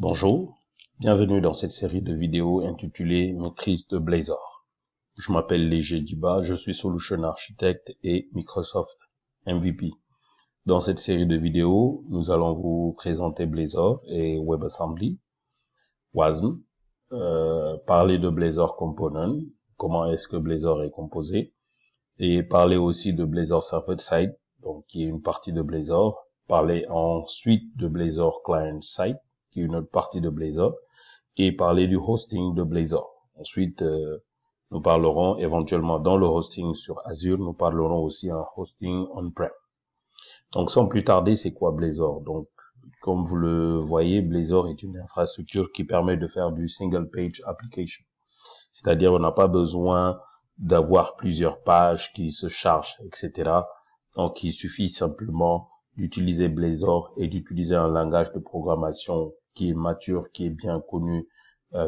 Bonjour, bienvenue dans cette série de vidéos intitulée Maîtrise de Blazor. Je m'appelle Léger Diba, je suis Solution Architect et Microsoft MVP. Dans cette série de vidéos, nous allons vous présenter Blazor et WebAssembly, WASM, parler de Blazor Component, comment est-ce que Blazor est composé, et parler aussi de Blazor Server-Side, donc qui est une partie de Blazor, parler ensuite de Blazor Client-Side, qui est une autre partie de Blazor, et parler du hosting de Blazor. Ensuite, nous parlerons éventuellement dans le hosting sur Azure, nous parlerons aussi en hosting on-prem. Donc, sans plus tarder, c'est quoi Blazor? Donc, comme vous le voyez, Blazor est une infrastructure qui permet de faire du single page application. C'est-à-dire, on n'a pas besoin d'avoir plusieurs pages qui se chargent, etc. Donc, il suffit simplement d'utiliser Blazor et d'utiliser un langage de programmation qui est mature, qui est bien connu,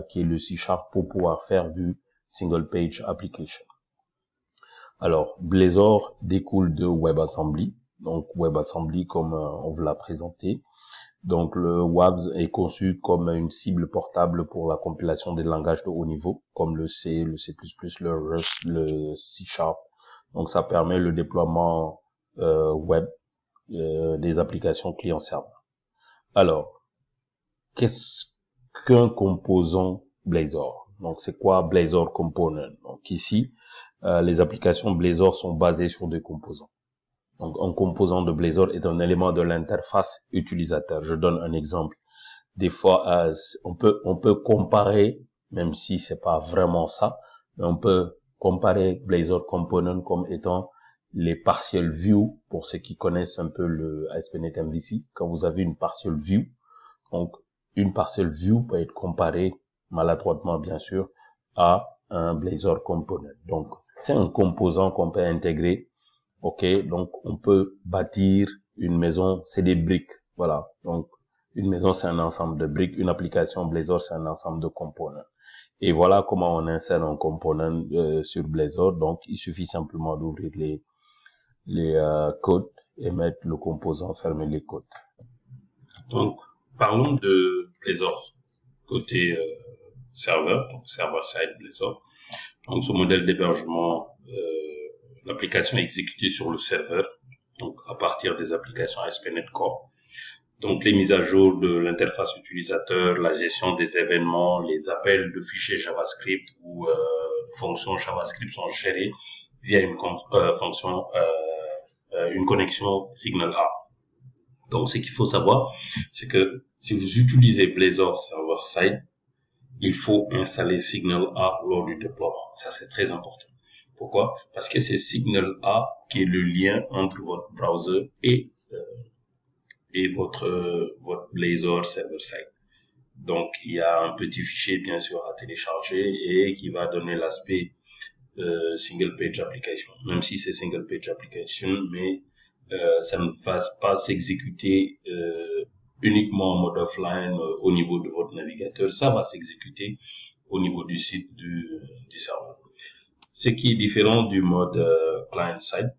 qui est le C# pour pouvoir faire du single page application. Alors, Blazor découle de WebAssembly. Donc, WebAssembly, comme on vous l'a présenté. Donc, le WASM est conçu comme une cible portable pour la compilation des langages de haut niveau, comme le C, le C++, le Rust, le C#. Donc, ça permet le déploiement web des applications client-serveur. Alors, qu'est-ce qu'un composant Blazor? Donc, c'est quoi Blazor Component? Donc, ici, les applications Blazor sont basées sur des composants. Donc, un composant de Blazor est un élément de l'interface utilisateur. Je donne un exemple. Des fois, on peut comparer, même si c'est pas vraiment ça, mais on peut comparer Blazor Component comme étant les partial view, pour ceux qui connaissent un peu le ASP.NET MVC. Quand vous avez une partial view, donc une partial view peut être comparée, maladroitement bien sûr, à un Blazor Component. Donc, c'est un composant qu'on peut intégrer. Ok, donc on peut bâtir une maison, c'est des briques, voilà. Donc une maison c'est un ensemble de briques, une application Blazor c'est un ensemble de composants. Et voilà comment on insère un component sur Blazor. Donc il suffit simplement d'ouvrir les codes et mettre le composant, fermer les codes. Donc, parlons de Blazor côté serveur, donc server-side Blazor. Donc, ce modèle d'hébergement, l'application est exécutée sur le serveur, donc à partir des applications ASP.NET Core. Donc, les mises à jour de l'interface utilisateur, la gestion des événements, les appels de fichiers JavaScript ou fonctions JavaScript sont gérés via une fonction, une connexion Signal A. Donc, ce qu'il faut savoir, c'est que si vous utilisez Blazor server-side, il faut installer Signal A lors du déploiement. Ça, c'est très important. Pourquoi? Parce que c'est Signal A qui est le lien entre votre browser et votre Blazor server-side. Donc, il y a un petit fichier, bien sûr, à télécharger et qui va donner l'aspect single page application. Même si c'est single page application, mais ça ne va pas s'exécuter uniquement en mode offline au niveau de votre navigateur. Ça va s'exécuter au niveau du site du serveur. Ce qui est différent du mode client-side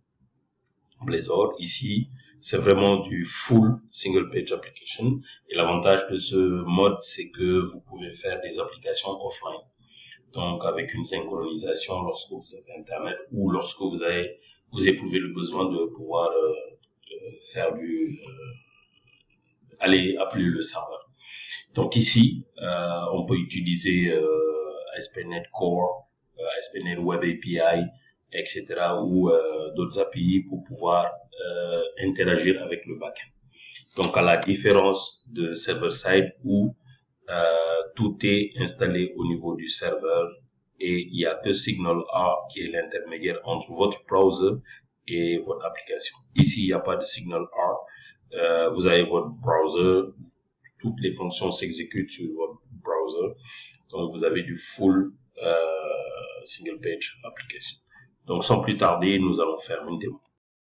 Blazor, ici, c'est vraiment du full single page application. Et l'avantage de ce mode, c'est que vous pouvez faire des applications offline. Donc, avec une synchronisation lorsque vous avez Internet ou lorsque vous éprouvez le besoin de pouvoir faire aller appeler le serveur. Donc ici, on peut utiliser ASP.NET Core, ASP.NET Web API, etc. ou d'autres API pour pouvoir interagir avec le backend. Donc, à la différence de server-side où tout est installé au niveau du serveur et il n'y a que Signal A qui est l'intermédiaire entre votre browser et votre application. Ici, il n'y a pas de Signal A. Vous avez votre browser, toutes les fonctions s'exécutent sur votre browser. Donc, vous avez du full single page application. Donc, sans plus tarder, nous allons faire une démo.